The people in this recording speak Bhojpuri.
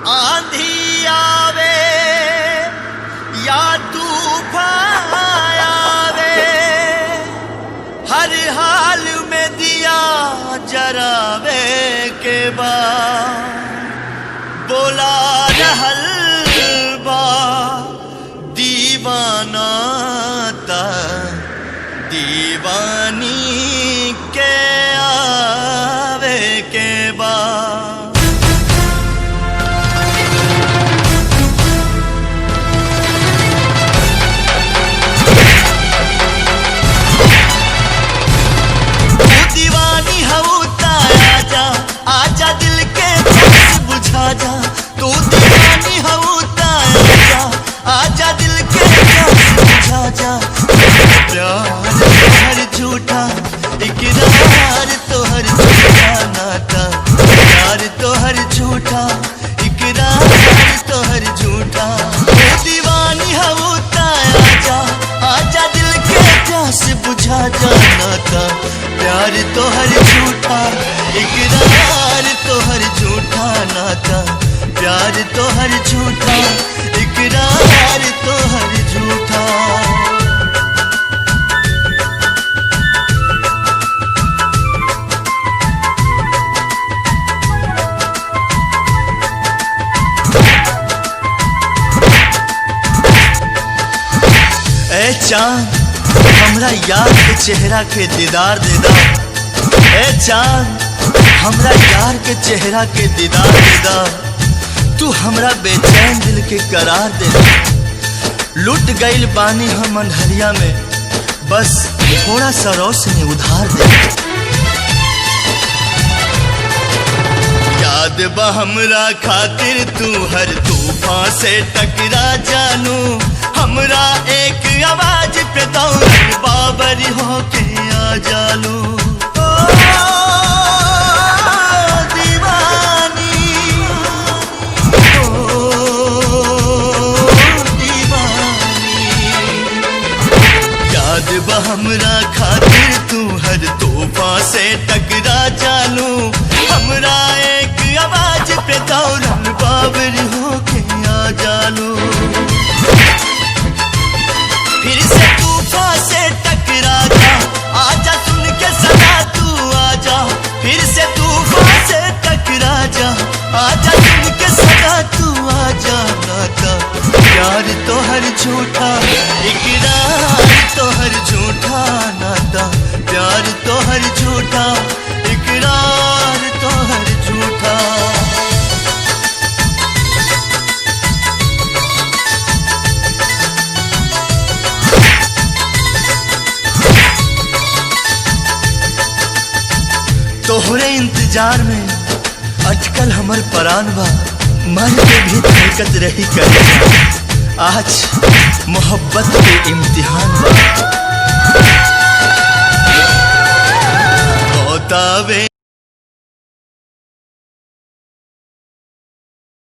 आंधी आवे या तूफान आवे, हर हाल में दिया जरावे के बाद बोला रहल बा दीवाना ता दीवानी के आवे के बाद। दीवानी हूता आजा आजा दिल के प्यास बुझा जा, तू दीवानी हूता आजा आजा दिल के प्यास बुझा जा। प्यार तोहर झूठा इकरार तोहर झूठा नाता, प्यार तोहर झूठा इकरार तोहर झूठा। दीवानी हूता आजा आजा दिल के प्यास बुझा जा नाता, प्यार तोहर झूठा इकरार तोहर झूठा नाता, प्यार तोहर झूठा इकरार तोहर झूठा। ए चांद हमरा यार के चेहरा के दीदार दे दा, ए चांद हमरा यार के चेहरा के दीदार दे दा, तू हमरा बेचैन दिल के करार दे दा। लुट गईल बानी हम अंधरिया में, बस थोड़ा सा रोशनी उधार दे दा। याद बा हमरा खातिर तू हर तूफान से टकरा जानू, हमरा एक आवाज पे दौड़न बाबरी होके आ जालू। दीवानी याद बा हमरा खातिर तू हर तूफान से टकरा जानू, हमरा एक आवाज पे दौड़न बाबरी होके आ जालू। फिर से तूफान से टकरा जा आजा सुन के सदा तू आजा, फिर से तूफान से टकरा जा आजा सुन के सदा तू आजा नाता, प्यार तोहर झूठा इकरार तोहर झूठा नाता, प्यार तोहर झूठा इकरार तोहर झूठा। तोहरे इंतजार में अटकल हमर परान बा, मन के भी धड़कत रही करे, आज मोहब्बत के इम्तिहान बा। बतावे